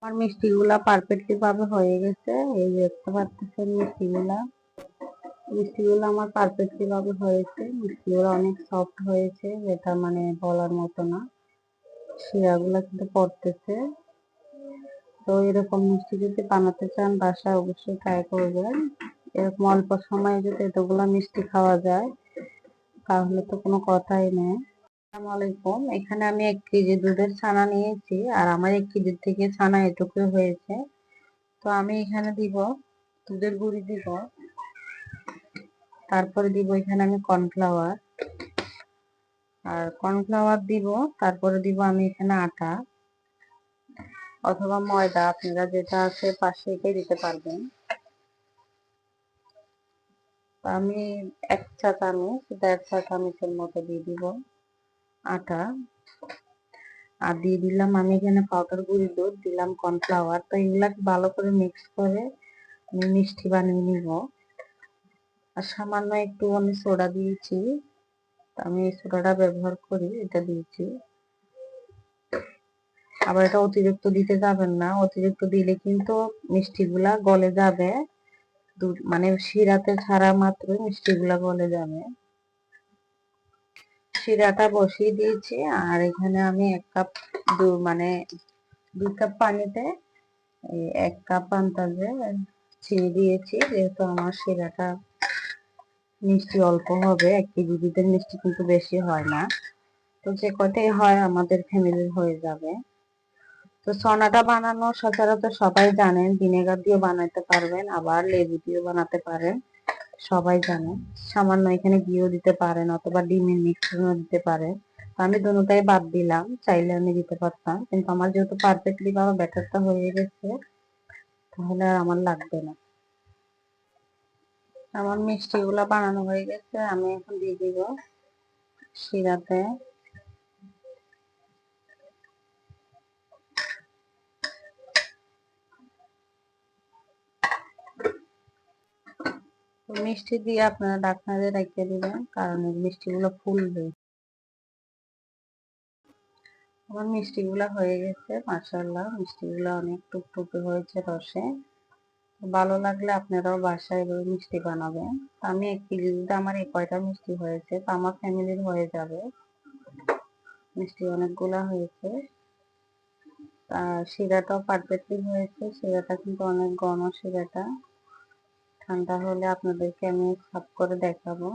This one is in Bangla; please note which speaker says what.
Speaker 1: আমার মিষ্টিগুলা পারফেক্টলি ভাবে হয়ে গেছে। এই যে দেখতে পাচ্ছেন মিষ্টিগুলো আমার পারফেক্টলি ভাবে হয়েছে। মিষ্টিগুলো অনেক সফট হয়েছে, যেটা মানে বলার মতো না। শিরাগুলা কিন্তু পড়তেছে। তো এরকম মিষ্টি যদি বানাতে চান বাসায় অবশ্যই ট্রাই করবেন। এরকম অল্প সময়ে যদি এতগুলা মিষ্টি খাওয়া যায় তাহলে তো কোনো কথাই নেই। আসসালামু আলাইকুম। এখানে আমি 1 কেজি দুধের ছানা নিয়েছি, আর আমার 1 কেজির থেকে ছানা এটুকু হয়েছে। তো আমি এখানে দিব দুধের গুঁড়ি দিব, তারপরে দিব এখানে আমি কর্নফ্লাওয়ার, আর কর্নফ্লাওয়ার দিব, তারপরে দিব আমি এখানে আটা অথবা ময়দা, আপনারা যেটা আছে পাশে এটাই দিতে পারবেন। আমি 1 চা চামচ, 1.5 চা চামচের মতো দিয়ে দিব আটা, আর দিয়ে দিলাম আমি এখানে পাউডার গুঁড়ি দুধ, দিলাম কর্নফ্লাওয়ার। তো এগুলা ভালো করে মিক্স করে আমি মিষ্টি বানিয়ে নিব। আর সামান্য একটু আমি সোডা দিয়েছি, আমি এই সোডাটা ব্যবহার করি, এটা দিয়েছি। আবার এটা অতিরিক্ত দিতে যাবেন না, অতিরিক্ত দিলে কিন্তু মিষ্টিগুলা গলে যাবে। মানে শিরাতে ছাড়া মাত্র মিষ্টিগুলা গলে যাবে। শিরাটা বসিয়ে দিয়েছি, আর এখানে আমি 1 কাপ মানে 2 কাপ পানিতে 1 কাপ আন্দাজে চিনি দিয়েছি, যেহেতু আমার শিরাটা মিষ্টি অল্প হবে। 1 কেজি দুধের মিষ্টি কিন্তু বেশি হয় না, তো যে কটাই হয় আমাদের ফ্যামিলির হয়ে যাবে। তো ছানাটা বানানো সচরাচর সবাই জানেন, ভিনেগার দিয়ে বানাতে পারবেন, আবার লেবু দিয়ে বানাতে পারেন, সবাই জানে। সামান্য এখানে ঘিও দিতে পারেন অথবা ডিমের মিশ্রণও দিতে পারেন। তো আমি দুটোটাই বাদ দিলাম, চাইলে আমি দিতে পারতাম, কিন্তু আমার যেহেতু পারফেক্টলি ভাবে ব্যাটারটা হয়ে গেছে তাহলে আর আমার লাগবে না। আমার মিষ্টিগুলা বানানো হয়ে গেছে, আমি এখন দিয়ে দিব শিরাতে। মিষ্টি দিয়ে আপনারা ঢাকনা দিয়ে রেখে দিবেন, কারণ এই মিষ্টিগুলো ফুলবে। আমার মিষ্টিগুলা হয়ে গেছে, মাশাআল্লাহ মিষ্টিগুলা অনেক টুকটুকে হয়েছে রসে। ভালো লাগলে আপনারাও বাসায় এভাবে মিষ্টি বানাবেন। আমি 1 কেজি দুধে আমার এই কয়টা মিষ্টি হয়েছে, তো আমার ফ্যামিলির হয়ে যাবে। মিষ্টি অনেকগুলা হয়েছে, আর শিরাটাও পারফেক্টলি হয়েছে। শিরাটা কিন্তু অনেক ঘন শিরাটা। ঠান্ডা হলে আপনাদেরকে আমি সাফ করে দেখাবো।